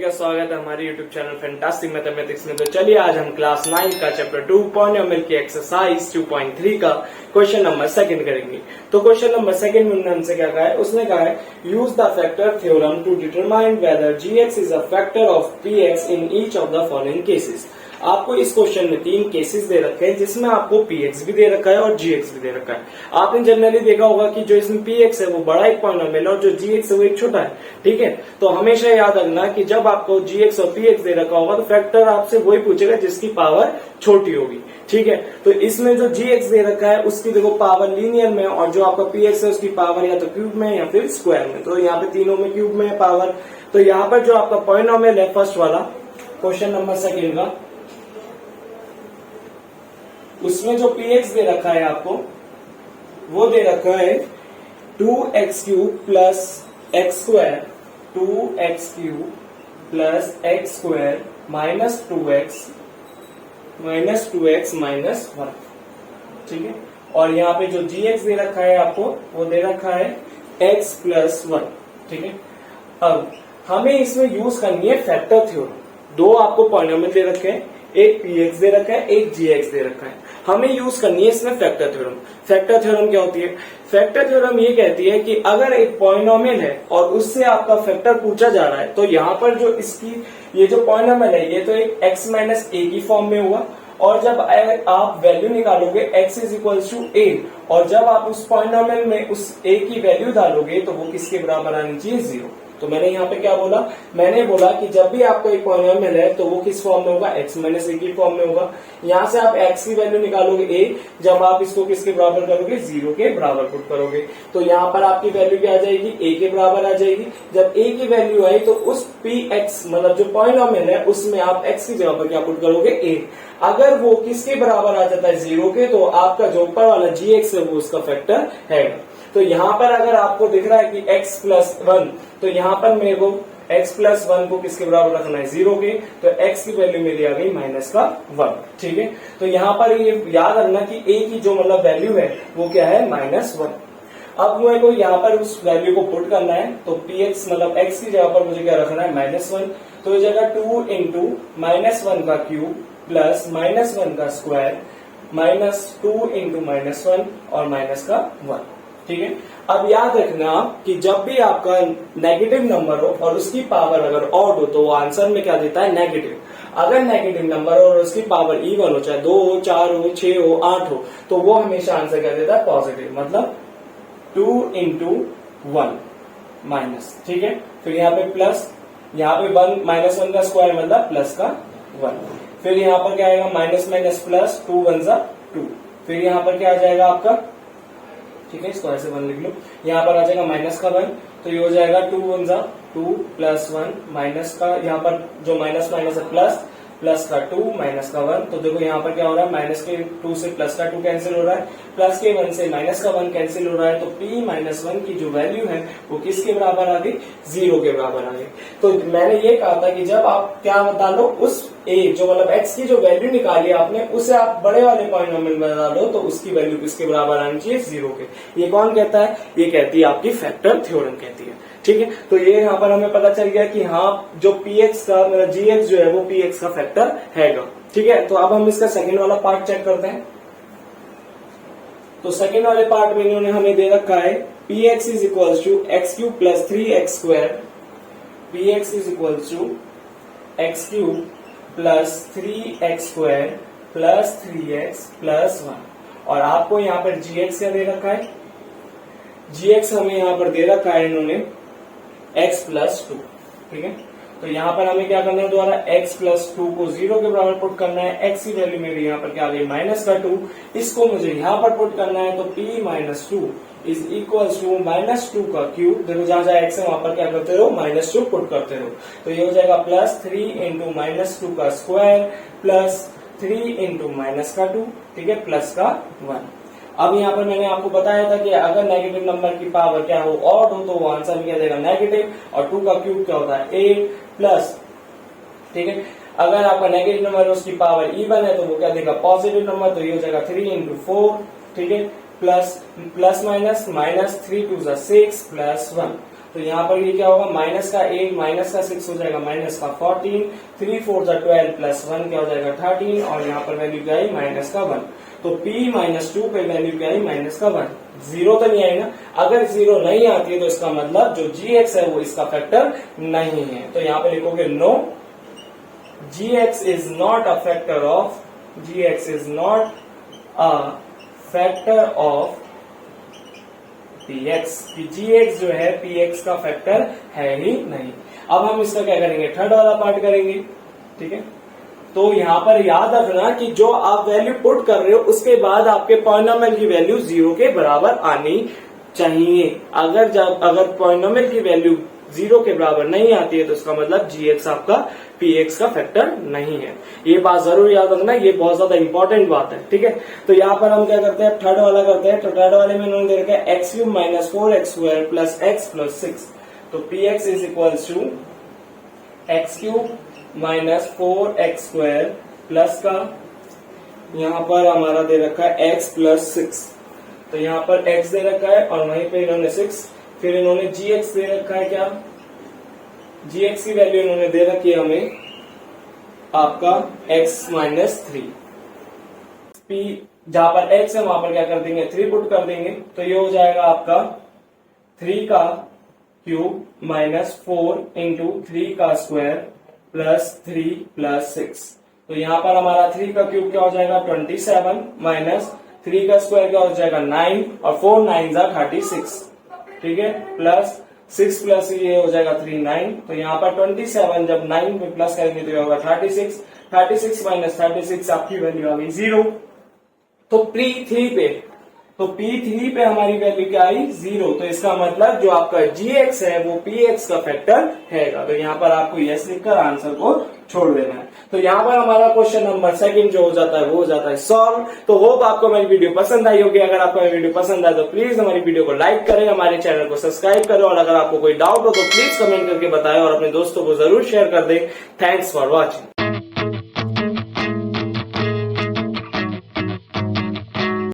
का स्वागत है हमारे YouTube चैनल फैंटास्टिक मैथमेटिक्स में। तो चलिए आज हम क्लास 9 का चैप्टर 2 पॉलिनोमियल की एक्सरसाइज 2.3 का क्वेश्चन नंबर 2 करेंगे। तो क्वेश्चन नंबर 2 में हमसे क्या कहा है, उसने कहा है use the factor theorem to determine whether gx is a factor of px in each of the following cases. आपको इस क्वेश्चन में 3 केसेस दे रखे हैं जिसमें आपको px भी दे रखा है और gx भी दे रखा है। आपने जनरली देखा होगा कि जो इसमें px है वो बड़ा एक पॉलिनोमियल और जो gx है वो एक छोटा है। ठीक है, तो हमेशा याद रखना कि जब आपको gx और px दे रखा होगा तो फैक्टर आपसे वही पूछेगा जिसकी पावर छोटी होगी। ठीक है, तो इसमें जो gx दे रखा है उसकी देखो पावर लीनियर में और जो आपका px है उसकी पावर या तो क्यूब में या फिर स्क्वायर में। तो यहाँ पे तीनों में क्यूब में है पावर। तो यहाँ पर जो आपका पॉलिनोमियल है फर्स्ट वाला क्वेश्चन नंबर 2 का, उसमें जो px दे रखा है आपको वो दे रखा है 2x³ plus x square 2x³ plus x square minus 2x minus 1। ठीक है, और यहाँ पे जो gx दे रखा है आपको वो दे रखा है x प्लस 1। ठीक है, अब हमें इसमें यूज करनी है फैक्टर थ्योरम। दो आपको पॉलिनोमियल दे रखे हैं, एक px दे रखा है एक gx दे रखा है। हमें यूज करनी है इसमें फैक्टर थ्योरम। फैक्टर थ्योरम क्या होती है? फैक्टर थ्योरम ये कहती है कि अगर एक पॉलिनोमियल है और उससे आपका फैक्टर पूछा जा रहा है तो यहाँ पर जो इसकी ये जो पॉलिनोमियल है ये तो एक x माइनस a की फॉर्म में हुआ, और जब आप वैल्यू निकालोगे x is equal to a और जब आप उस पॉलिनोमियल में उस a की वैल्यू डालोगे तो वो किसके बराबर आनी चाहिए? 0। तो मैंने यहाँ पे क्या बोला? मैंने बोला कि जब भी आपका एक पॉलिनोमियल है तो वो किस फॉर्म में होगा? x माइनस a की फॉर्म में होगा। यहाँ से आप x की वैल्यू निकालोगे a, जब आप इसको किसके बराबर करोगे? 0 के बराबर पुट करोगे। तो यहाँ पर आपकी वैल्यू क्या आ जाएगी? a के बराबर आ जाएगी। जब a की वैल्यू आई तो उस px मतलब जो पॉलिनोमियल है उसमें आप x की जगह पर क्या पुट करोगे? a। अगर वो किसके बराबर आ जाता है? 0 के, तो आपका जो ऊपर वाला gx है वो उसका फैक्टर है। तो यहाँ पर अगर आपको दिख रहा है कि x प्लस 1, तो यहाँ पर मेरे को x प्लस 1 को किसके बराबर रखना है? 0 के। तो x की वैल्यू मेरी आ गई माइनस का 1। ठीक है, तो यहाँ पर ये याद रखना कि a की जो मतलब वैल्यू है वो क्या है? माइनस 1। अब मेरे को यहाँ पर उस वैल्यू को पुट करना है, तो px मतलब x की जगह पर मुझे क्या रखना है? माइनस 1। तो ये जगह 2 इंटू माइनस 1 का क्यूब प्लस माइनस 1 का स्क्वायर माइनस 2 इंटू माइनस 1 और माइनस का 1। ठीक है, अब याद रखना कि जब भी आपका नेगेटिव नंबर हो और उसकी पावर अगर ऑड हो तो वो आंसर में क्या देता है? नेगेटिव। अगर नेगेटिव नंबर हो और उसकी पावर इवन हो, चाहे 2 हो, 4 हो, 6 हो, 8 हो, तो वो हमेशा आंसर क्या देता है? पॉजिटिव। मतलब 2 इंटू 1 माइनस। ठीक है, फिर यहाँ पे प्लस, यहाँ पे 1 माइनस 1 का स्क्वायर मतलब प्लस का 1। फिर यहाँ पर क्या आएगा? माइनस माइनस प्लस 2 1 जा 2। फिर यहाँ पर क्या आ जाएगा आपका? ठीक है, स्क्वायर से 1 लिख लो। यहाँ पर आ जाएगा माइनस का 1, तो ये हो जाएगा 2 1 जा 2 प्लस 1 माइनस का, यहाँ पर जो माइनस माइनस है प्लस, प्लस का 2 माइनस का 1। तो देखो यहाँ पर क्या हो रहा है? माइनस के 2 से प्लस का 2 कैंसिल हो रहा है, प्लस के 1 से माइनस का 1 कैंसिल हो रहा है। तो p माइनस 1 की जो वैल्यू है वो किसके बराबर आ गई? 0 के बराबर आ गई। तो मैंने ये कहा था कि जब आप क्या डालो, उस a जो मतलब x की जो वैल्यू निकाली आपने उसे आप बड़े वाले पॉलिनोमियल में डालो तो उसकी वैल्यू किसके बराबर आनी चाहिए? 0 के। ये कौन कहता है? ये कहती है आपकी फैक्टर थ्योरम कहती है। ठीक है, तो ये यहाँ पर हमें पता चल गया कि हाँ जो px का मतलब gx जो है वो px का फैक्टर हैगा। ठीक है, तो अब हम इसका सेकंड वाला पार्ट चेक करते हैं। तो सेकंड वाले पार्ट में इन्होंने हमें दे रखा है px is equal to x³ plus 3x square, px is equal to x³ plus 3x square plus 3x plus 1। और आपको यहाँ पर gx क्या दे रखा है? gx हमें यहाँ पर दे रखा है इन्होंने x प्लस 2। ठीक है, तो यहाँ पर हमें क्या करना है? दोबारा x प्लस 2 को 0 के बराबर पुट करना है। x की वैल्यू मेरी यहाँ पर क्या आ गई? माइनस का 2। इसको मुझे यहाँ पर पुट करना है, तो p minus 2 is equal to minus 2 का क्यूब। देखो जहां जहां x है वहां पर क्या करते रहो? माइनस 2 पुट करते रहो। तो ये हो जाएगा प्लस 3 इंटू माइनस 2 का स्क्वायर प्लस 3 इंटू माइनस का 2। ठीक है, प्लस का 1। अब यहाँ पर मैंने आपको बताया था कि अगर नेगेटिव नंबर की पावर क्या हो? ऑड हो, तो वो आंसर में क्या देगा? नेगेटिव। और 2 का क्यूब क्या होता है? 8 प्लस। ठीक है, अगर आपका नेगेटिव नंबर है उसकी पावर इवन है तो वो क्या देगा? Positive number. तो ये हो जाएगा 3 इंटू 4। ठीक है, plus plus minus minus 3 2 6 plus 1। तो यहाँ पर ये क्या होगा, माइनस का 8 माइनस का 6 हो जाएगा माइनस का 14, 3 4 12 प्लस 1 क्या हो जाएगा 13, और यहाँ पर वैल्यू क्या आई माइनस का 1। तो p माइनस 2 पे वैल्यू क्या आई माइनस का 1। जीरो तो नहीं आई ना, अगर जीरो नहीं आती है तो इसका मतलब जो gx है वो इसका फैक्टर नहीं है। तो यहाँ पे लिखोगे no, gx is not a factor of, gx is not a factor of px, कि gx जो है px का फैक्टर है ही नहीं। अब हम इसका क्या करेंगे, थर्ड वाला पार्ट करेंगे, ठीक है। तो यहाँ पर याद रखना कि जो आप वैल्यू पुट कर रहे हो उसके बाद आपके पॉलिनोमियल की वैल्यू 0 के बराबर आनी चाहिए। अगर पॉलिनोमियल की वैल्यू 0 के बराबर नहीं आती है तो इसका मतलब gx आपका px का फैक्टर नहीं है। ये बात जरूर याद रखना, ये बहुत ज्यादा इंपॉर्टेंट बात है, ठीक है। तो यहाँ पर हम क्या करते हैं, थर्ड वाला करते हैं। तो थर्ड वाले में उन्होंने दे रखा है x cube minus 4x square plus x plus 6। तो px is equals to x cube minus 4x square plus का यहाँ पर हमारा दे रखा है x प्लस 6। तो यहाँ पर x दे रखा है और वहीं पे इन्होंने 6, फिर इन्होंने gx दे रखा है, क्या gx की वैल्यू इन्होंने दे रखी है हमें आपका x माइनस 3। p जहां पर x है वहां पर क्या कर देंगे 3 पुट कर देंगे, तो ये हो जाएगा आपका 3 का क्यूब माइनस 4 इंटू 3 का स्क्वायर प्लस 3 प्लस 6। तो यहाँ पर हमारा 3 का क्यूब क्या हो जाएगा 27 माइनस 3 का स्क्वायर क्या हो जाएगा 9 और 4 9 जा 36, ठीक है, प्लस 6 प्लस ये हो जाएगा 3 9। तो यहाँ पर 27 जब 9 में प्लस करेंगे तो ये होगा 36, 36 माइनस 36 आपकी वैल्यू आ गई 0। तो P3 पे हमारी वैल्यू क्या आई 0। तो इसका मतलब जो आपका gx है वो px का फैक्टर है। तो यहाँ पर आपको यस लिखकर आंसर को छोड़ देना है। तो यहाँ पर हमारा क्वेश्चन नंबर सेकंड जो हो जाता है वो हो जाता है सॉल्व। तो होप आपको हमारी वीडियो पसंद आई होगी। अगर आपको हमारी वीडियो पसंद आए तो प्लीज हमारी वीडियो को लाइक करें, हमारे चैनल को सब्सक्राइब करें, और अगर आपको कोई डाउट हो तो प्लीज कमेंट करके बताएं और अपने दोस्तों को जरूर शेयर कर दें। Thanks for watching.